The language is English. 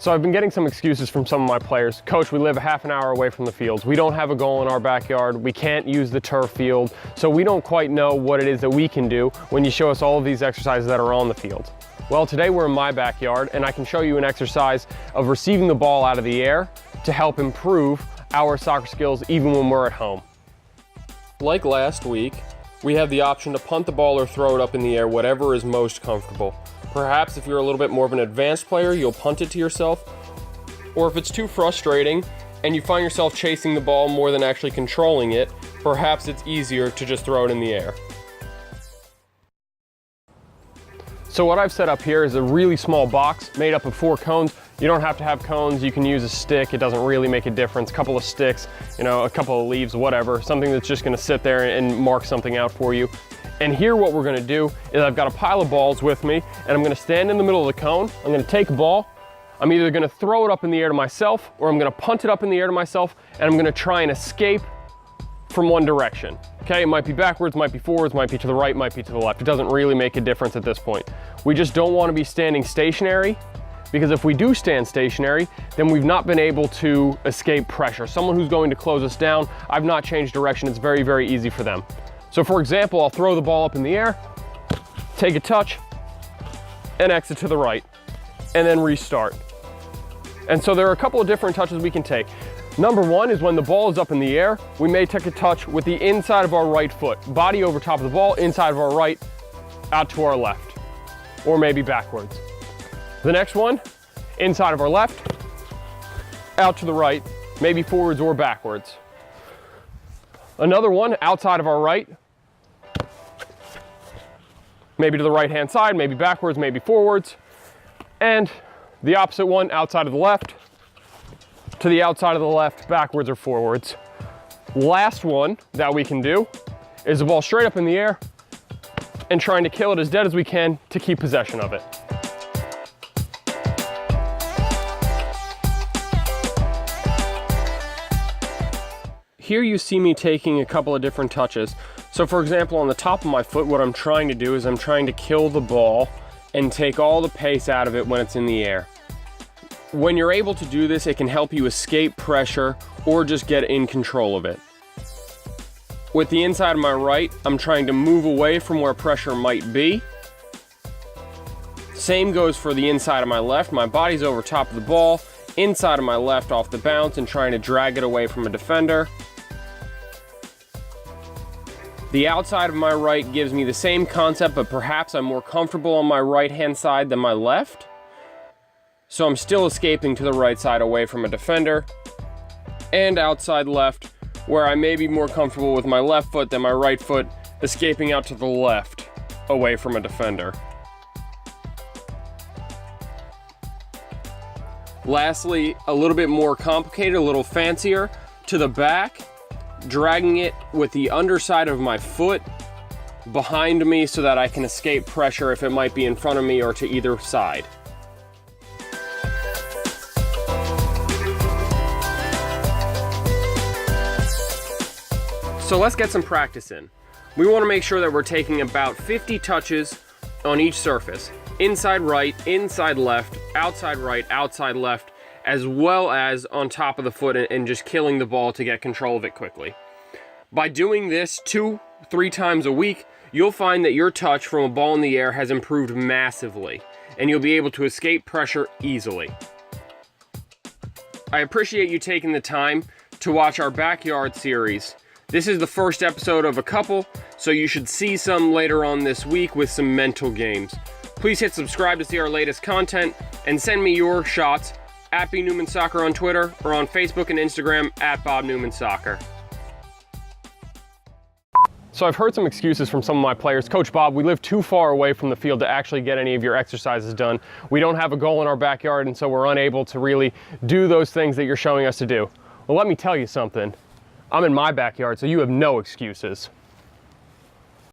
So I've been getting some excuses from some of my players. Coach, we live a half an hour away from the fields. We don't have a goal in our backyard. We can't use the turf field. So we don't quite know what it is that we can do when you show us all of these exercises that are on the field. Well, today we're in my backyard and I can show you an exercise of receiving the ball out of the air to help improve our soccer skills even when we're at home. Like last week, we have the option to punt the ball or throw it up in the air, whatever is most comfortable. Perhaps if you're a little bit more of an advanced player, you'll punt it to yourself. Or if it's too frustrating and you find yourself chasing the ball more than actually controlling it, perhaps it's easier to just throw it in the air. So what I've set up here is a really small box made up of 4 cones. You don't have to have cones, you can use a stick, it doesn't really make a difference. A couple of sticks, a couple of leaves, whatever. Something that's just gonna sit there and mark something out for you. And here what we're gonna do is I've got a pile of balls with me and I'm gonna stand in the middle of the cone. I'm gonna take a ball, I'm either gonna throw it up in the air to myself or I'm gonna punt it up in the air to myself and I'm gonna try and escape from one direction. Okay, it might be backwards, might be forwards, might be to the right, might be to the left. It doesn't really make a difference at this point. We just don't wanna be standing stationary, because if we do stand stationary, then we've not been able to escape pressure. Someone who's going to close us down, I've not changed direction, it's very, very easy for them. So for example, I'll throw the ball up in the air, take a touch, and exit to the right, and then restart. And so there are a couple of different touches we can take. Number one is when the ball is up in the air, we may take a touch with the inside of our right foot, body over top of the ball, inside of our right, out to our left, or maybe backwards. The next one, inside of our left, out to the right, maybe forwards or backwards. Another one, outside of our right, maybe to the right-hand side, maybe backwards, maybe forwards. And the opposite one, outside of the left, to the outside of the left, backwards or forwards. Last one that we can do is the ball straight up in the air and trying to kill it as dead as we can to keep possession of it. Here you see me taking a couple of different touches. So for example, on the top of my foot, what I'm trying to do is I'm trying to kill the ball and take all the pace out of it when it's in the air. When you're able to do this, it can help you escape pressure or just get in control of it. With the inside of my right, I'm trying to move away from where pressure might be. Same goes for the inside of my left. My body's over top of the ball, inside of my left off the bounce and trying to drag it away from a defender. The outside of my right gives me the same concept, but perhaps I'm more comfortable on my right-hand side than my left. So I'm still escaping to the right side away from a defender. And outside left, where I may be more comfortable with my left foot than my right foot, escaping out to the left away from a defender. Lastly, a little bit more complicated, a little fancier, to the back, dragging it with the underside of my foot behind me so that I can escape pressure if it might be in front of me or to either side. So let's get some practice in. We want to make sure that we're taking about 50 touches on each surface. Inside right, inside left, outside right, outside left, as well as on top of the foot and just killing the ball to get control of it quickly. By doing this 2-3 times a week, you'll find that your touch from a ball in the air has improved massively, and you'll be able to escape pressure easily. I appreciate you taking the time to watch our backyard series. This is the first episode of a couple, so you should see some later on this week with some mental games. Please hit subscribe to see our latest content and send me your shots at B Newman Soccer on Twitter or on Facebook and Instagram at Bob Newman Soccer. So I've heard some excuses from some of my players. Coach Bob, we live too far away from the field to actually get any of your exercises done. We don't have a goal in our backyard, and so we're unable to really do those things that you're showing us to do. Well, let me tell you something. I'm in my backyard, so you have no excuses.